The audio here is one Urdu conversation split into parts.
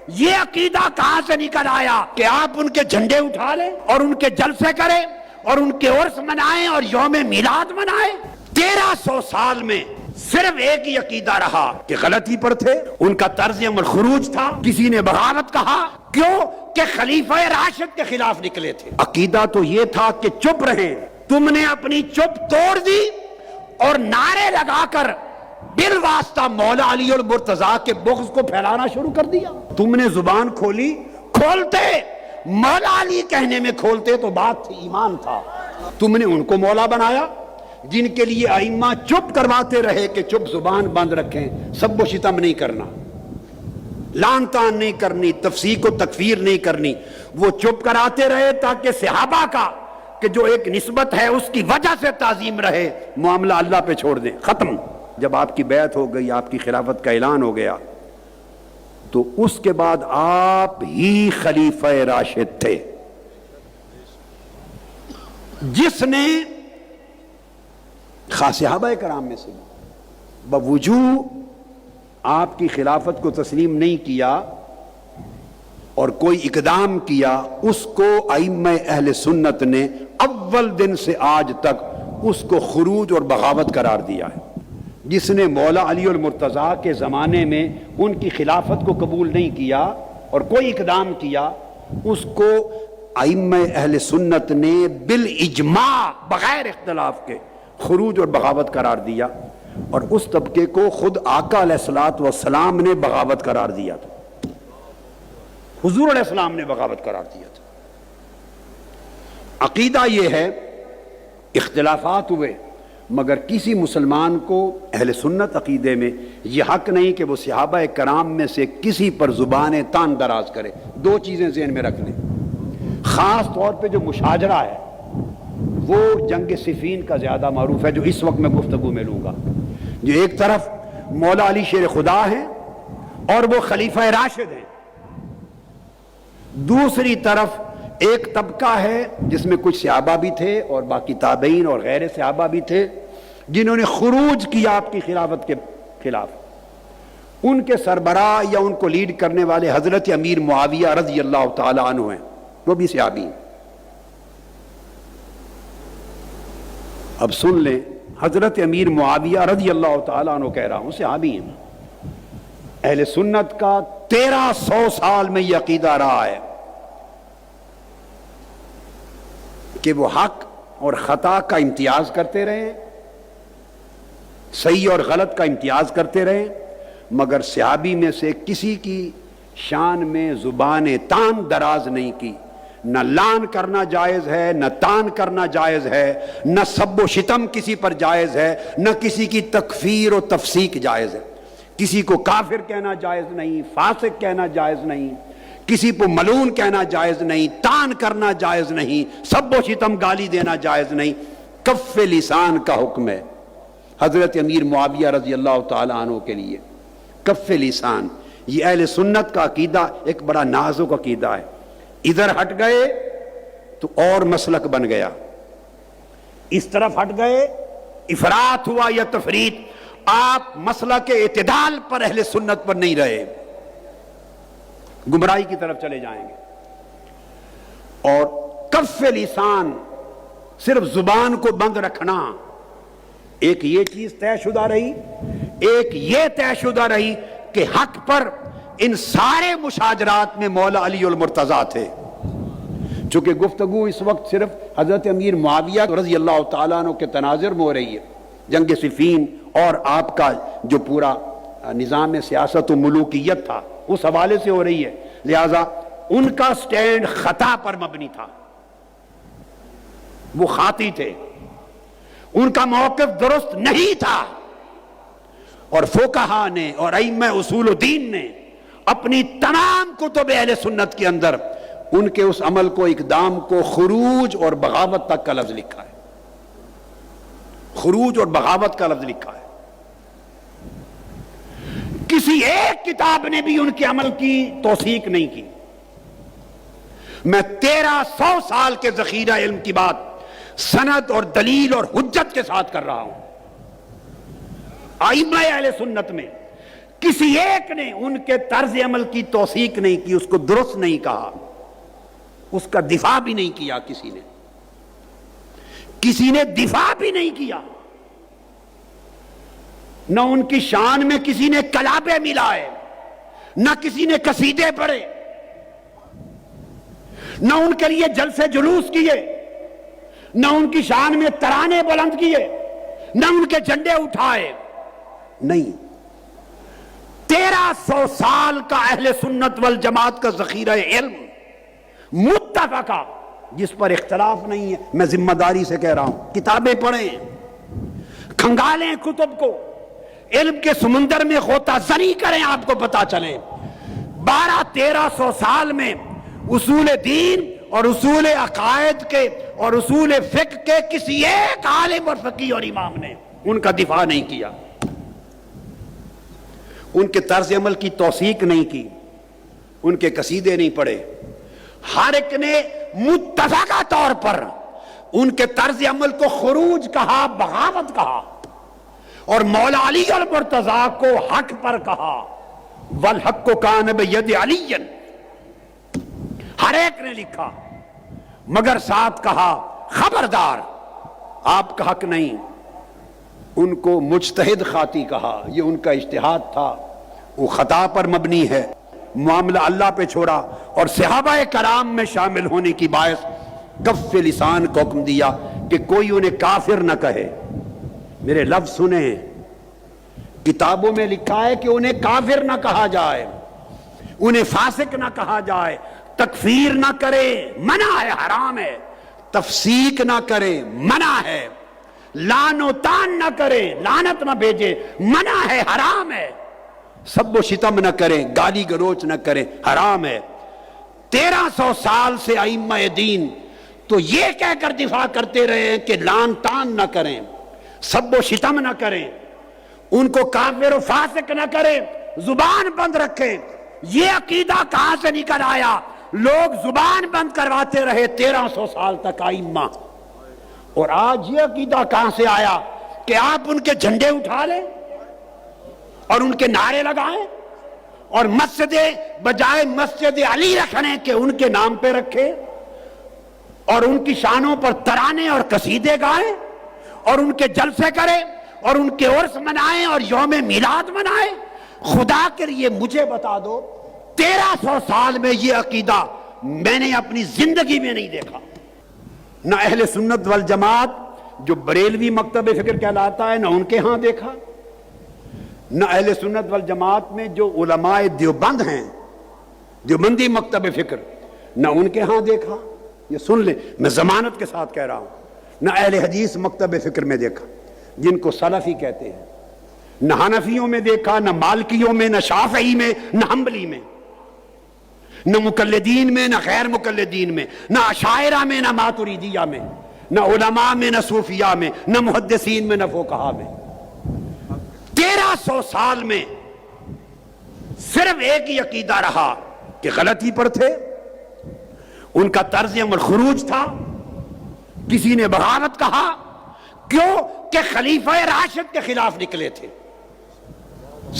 یہ عقیدہ کہاں سے نکل آیا کہ آپ ان کے جھنڈے اٹھا لیں اور ان کے جلسے کریں اور ان کے عرس منائیں اور یوم میلاد منائیں؟ 1300 سال میں صرف ایک ہی عقیدہ رہا کہ غلطی پر تھے، ان کا طرز عمل خروج تھا، کسی نے بغاوت کہا، کیوں کہ خلیفہ راشد کے خلاف نکلے تھے۔ عقیدہ تو یہ تھا کہ چپ رہیں، تم نے اپنی چپ توڑ دی اور نعرے لگا کر بالواسطہ مولا علی المرتضیٰ کے بغض کو پھیلانا شروع کر دیا۔ تم نے زبان کھولی، کھولتے مولا علی کہنے میں کھولتے تو بات تھی، ایمان تھا۔ تم نے ان کو مولا بنایا جن کے لیے ائمہ چپ کرواتے رہے کہ چپ زبان بند رکھیں، سب و شتم نہیں کرنا، لان تان نہیں کرنی، تفسیق و تکفیر نہیں کرنی۔ وہ چپ کراتے رہے تاکہ صحابہ کا کہ جو ایک نسبت ہے اس کی وجہ سے تعظیم رہے، معاملہ اللہ پہ چھوڑ دیں، ختم۔ جب آپ کی بیعت ہو گئی، آپ کی خلافت کا اعلان ہو گیا، تو اس کے بعد آپ ہی خلیفہ راشد تھے جس نے خاص صحابہ کرام میں سے بوجوہ آپ کی خلافت کو تسلیم نہیں کیا اور کوئی اقدام کیا، اس کو ائمہ اہل سنت نے اول دن سے آج تک اس کو خروج اور بغاوت قرار دیا ہے۔ جس نے مولا علی المرتضیٰ کے زمانے میں ان کی خلافت کو قبول نہیں کیا اور کوئی اقدام کیا، اس کو ائمہ اہل سنت نے بالاجماع بغیر اختلاف کے خروج اور بغاوت قرار دیا، اور اس طبقے کو خود آقا علیہ الصلوۃ والسلام نے بغاوت قرار دیا تھا، حضور علیہ السلام نے بغاوت قرار دیا تھا۔ عقیدہ یہ ہے، اختلافات ہوئے مگر کسی مسلمان کو اہل سنت عقیدے میں یہ حق نہیں کہ وہ صحابہ کرام میں سے کسی پر زبان تان دراز کرے۔ دو چیزیں ذہن میں رکھ لیں، خاص طور پہ جو مشاجرہ ہے وہ جنگ صفین کا زیادہ معروف ہے، جو اس وقت میں گفتگو میں لوں گا۔ جو ایک طرف مولا علی شیر خدا ہیں اور وہ خلیفہ راشد ہیں، دوسری طرف ایک طبقہ ہے جس میں کچھ صحابہ بھی تھے اور باقی تابعین اور غیر صحابہ بھی تھے جنہوں نے خروج کیا آپ کی خلافت کے خلاف۔ ان کے سربراہ یا ان کو لیڈ کرنے والے حضرت امیر معاویہ رضی اللہ تعالی عنہ ہیں، وہ بھی صحابی ہیں۔ اب سن لیں، حضرت امیر معاویہ رضی اللہ تعالیٰ عنہ کہہ رہا ہوں، صحابی ہیں۔ اہل سنت کا 1300 سال میں یہ عقیدہ رہا ہے کہ وہ حق اور خطا کا امتیاز کرتے رہے، صحیح اور غلط کا امتیاز کرتے رہے، مگر صحابی میں سے کسی کی شان میں زبان تان دراز نہیں کی۔ نہ لان کرنا جائز ہے، نہ تان کرنا جائز ہے، نہ سب و شتم کسی پر جائز ہے، نہ کسی کی تکفیر و تفسیق جائز ہے۔ کسی کو کافر کہنا جائز نہیں، فاسق کہنا جائز نہیں، کسی کو ملعون کہنا جائز نہیں، تان کرنا جائز نہیں، سب و شتم گالی دینا جائز نہیں۔ کف لسان کا حکم ہے حضرت امیر معاویہ رضی اللہ تعالی عنہ کے لیے۔ کف لسان، یہ اہل سنت کا عقیدہ ایک بڑا نازک عقیدہ ہے۔ ادھر ہٹ گئے تو اور مسلک بن گیا، اس طرف ہٹ گئے افراط ہوا یا تفریط، آپ مسلک اعتدال پر اہل سنت پر نہیں رہے، گمراہی کی طرف چلے جائیں گے۔ اور کف لسان، صرف زبان کو بند رکھنا، ایک یہ چیز طے شدہ رہی، ایک یہ طے شدہ رہی کہ حق پر ان سارے مشاجرات میں مولا علی المرتضیٰ تھے۔ چونکہ گفتگو اس وقت صرف حضرت امیر معاویہ رضی اللہ تعالیٰ عنہ کے تناظر میں ہو رہی ہے، جنگ صفین اور آپ کا جو پورا نظام سیاست و ملوکیت تھا اس حوالے سے ہو رہی ہے، لہذا ان کا سٹینڈ خطا پر مبنی تھا، وہ خاطی تھے، ان کا موقف درست نہیں تھا۔ اور فقہا نے اور ائمہ اصول الدین نے اپنی تمام کتب اہل سنت کے اندر ان کے اس عمل کو، اقدام کو خروج اور بغاوت تک کا لفظ لکھا ہے، خروج اور بغاوت کا لفظ لکھا ہے۔ کسی ایک کتاب نے بھی ان کے عمل کی توثیق نہیں کی۔ میں 1300 سال کے ذخیرہ علم کی بات سند اور دلیل اور حجت کے ساتھ کر رہا ہوں۔ ائمہ اہل سنت میں کسی ایک نے ان کے طرز عمل کی توثیق نہیں کی، اس کو درست نہیں کہا، اس کا دفاع بھی نہیں کیا، کسی نے دفاع بھی نہیں کیا، نہ ان کی شان میں کسی نے کلابے ملائے، نہ کسی نے قصیدے پڑھے، نہ ان کے لیے جلسے جلوس کیے، نہ ان کی شان میں ترانے بلند کیے، نہ ان کے جھنڈے اٹھائے، نہیں۔ 1300 سال کا اہل سنت والجماعت کا ذخیرہ علم متفقہ، جس پر اختلاف نہیں ہے، میں ذمہ داری سے کہہ رہا ہوں، کتابیں پڑھیں، کھنگالیں کتب کو، علم کے سمندر میں غوطہ زنی کریں، آپ کو پتا چلے 1200-1300 سال میں اصول دین اور اصول عقائد کے اور اصول فقہ کے کسی ایک عالم اور فقیہ اور امام نے ان کا دفاع نہیں کیا، ان کے طرز عمل کی توثیق نہیں کی، ان کے قصیدے نہیں پڑھے۔ ہر ایک نے متفقہ طور پر ان کے طرز عمل کو خروج کہا، بغاوت کہا، اور مولا علی المرتضیٰ کو حق پر کہا، والحق کان بید علی، ہر ایک نے لکھا، مگر ساتھ کہا خبردار آپ کا حق نہیں۔ ان کو مجتہد خاطی کہا، یہ ان کا اجتہاد تھا، وہ خطا پر مبنی ہے، معاملہ اللہ پہ چھوڑا، اور صحابہ کرام میں شامل ہونے کی باعث کف لسان کو حکم دیا کہ کوئی انہیں کافر نہ کہے۔ میرے لفظ سنیں، کتابوں میں لکھا ہے کہ انہیں کافر نہ کہا جائے، انہیں فاسق نہ کہا جائے، تکفیر نہ کرے، منع ہے، حرام ہے، تفسیق نہ کرے، منع ہے، لعن و طعن نہ کرے، لعنت نہ بھیجے، منع ہے، حرام ہے، سب و شتم نہ کریں، گالی گلوچ نہ کریں، حرام ہے۔ 1300 سال سے ائمہ دین تو یہ کہہ کر دفاع کرتے رہے ہیں کہ لعن طعن نہ کریں، سب و شتم نہ کریں، ان کو کافر و فاسق نہ کریں، زبان بند رکھیں۔ یہ عقیدہ کہاں سے نکل آیا؟ لوگ زبان بند کرواتے رہے 1300 سال تک ائمہ، اور آج یہ عقیدہ کہاں سے آیا کہ آپ ان کے جھنڈے اٹھا لیں اور ان کے نعرے لگائیں، اور مسجد بجائے مسجد علی رکھنے کے ان کے نام پہ رکھیں، اور ان کی شانوں پر ترانے اور قصیدے گائیں، اور ان کے جلسے کریں، اور ان کے عرس منائیں اور یوم میلاد منائیں۔ خدا کے لیے مجھے بتا دو، 1300 سال میں یہ عقیدہ میں نے اپنی زندگی میں نہیں دیکھا۔ نہ اہل سنت والجماعت جو بریلوی مکتب فکر کہلاتا ہے، نہ ان کے ہاں دیکھا، نہ اہل سنت والجماعت میں جو علماء دیوبند ہیں، دیوبندی مکتب فکر، نہ ان کے ہاں دیکھا۔ یہ سن لیں، میں ضمانت کے ساتھ کہہ رہا ہوں، نہ اہل حدیث مکتب فکر میں دیکھا جن کو سلفی کہتے ہیں، نہ حنفیوں میں دیکھا، نہ مالکیوں میں، نہ شافعی میں، نہ حنبلی میں، نہ مقلدین میں، نہ غیر مقلدین میں، نہ اشاعرہ میں، نہ ماتریدیہ میں، نہ علماء میں، نہ صوفیاء میں، نہ محدثین میں، نہ فقہاء میں۔ 1300 سال میں صرف ایک ہی عقیدہ رہا کہ غلطی پر تھے، ان کا طرز عمل خروج تھا، کسی نے بغاوت کہا، کیوں کہ خلیفہ راشد کے خلاف نکلے تھے،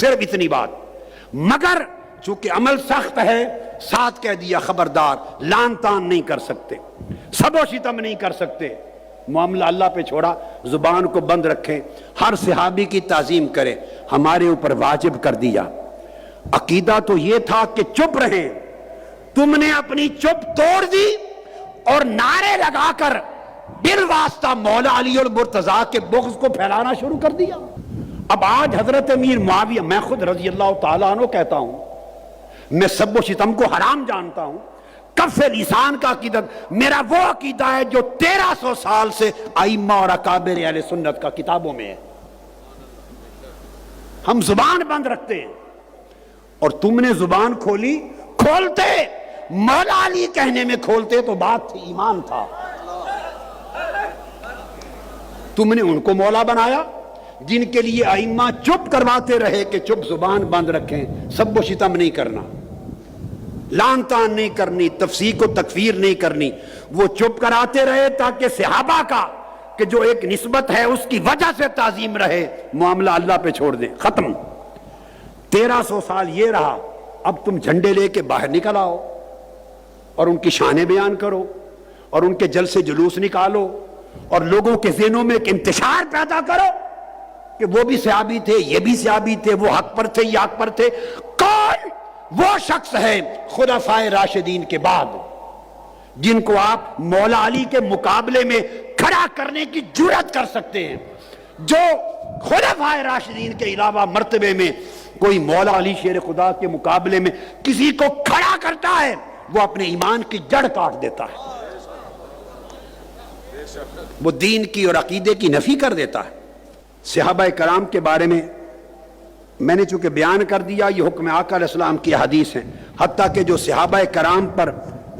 صرف اتنی بات۔ مگر چونکہ عمل سخت ہے، ساتھ کہہ دیا خبردار، لعن طعن نہیں کر سکتے، سب و شتم نہیں کر سکتے، معاملہ اللہ پہ چھوڑا، زبان کو بند رکھیں، ہر صحابی کی تعظیم کریں، ہمارے اوپر واجب کر دیا۔ عقیدہ تو یہ تھا کہ چپ رہیں، تم نے اپنی چپ توڑ دی اور نعرے لگا کر بالواسطہ مولا علی المرتضیٰ کے بغض کو پھیلانا شروع کر دیا۔ اب آج حضرت امیر معاویہ، میں خود رضی اللہ تعالیٰ عنہ کہتا ہوں، میں سب و شتم کو حرام جانتا ہوں، کف لسان کا عقیدہ میرا وہ عقیدہ ہے جو 1300 سال سے ائمہ اور اکابر اہل سنت کا کتابوں میں ہے۔ ہم زبان بند رکھتے ہیں، اور تم نے زبان کھولی، کھولتے مولا علی کہنے میں کھولتے تو بات تھی، ایمان تھا۔ تم نے ان کو مولا بنایا جن کے لیے ائمہ چپ کرواتے رہے کہ چپ، زبان بند رکھیں، سب و شتم نہیں کرنا، لعن طعن نہیں کرنی، تفسیق و تکفیر نہیں کرنی، وہ چپ کراتے رہے تاکہ صحابہ کا کہ جو ایک نسبت ہے اس کی وجہ سے تعظیم رہے، معاملہ اللہ پہ چھوڑ دیں، ختم۔ 1300 سال یہ رہا، اب تم جھنڈے لے کے باہر نکل آؤ اور ان کی شانیں بیان کرو اور ان کے جلسے جلوس نکالو اور لوگوں کے ذہنوں میں ایک انتشار پیدا کرو کہ وہ بھی صحابی تھے، یہ بھی صحابی تھے، وہ حق پر تھے، یہ حق پر تھے۔ کون وہ شخص ہے خلفائے راشدین کے بعد جن کو آپ مولا علی کے مقابلے میں کھڑا کرنے کی جرات کر سکتے ہیں؟ جو خلفائے راشدین کے علاوہ مرتبے میں کوئی مولا علی شیر خدا کے مقابلے میں کسی کو کھڑا کرتا ہے وہ اپنے ایمان کی جڑ کاٹ دیتا ہے، وہ دین کی اور عقیدے کی نفی کر دیتا ہے۔ صحابہ کرام کے بارے میں نے چونکہ بیان کر دیا، یہ حکم آقا علیہ السلام کی حدیث ہے، حتیٰ کہ جو صحابہ کرام پر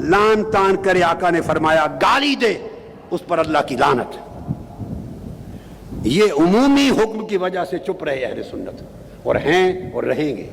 لان تان کرے، آقا نے فرمایا گالی دے، اس پر اللہ کی لعنت۔ یہ عمومی حکم کی وجہ سے چپ رہے اہل سنت، اور ہیں اور رہیں گے۔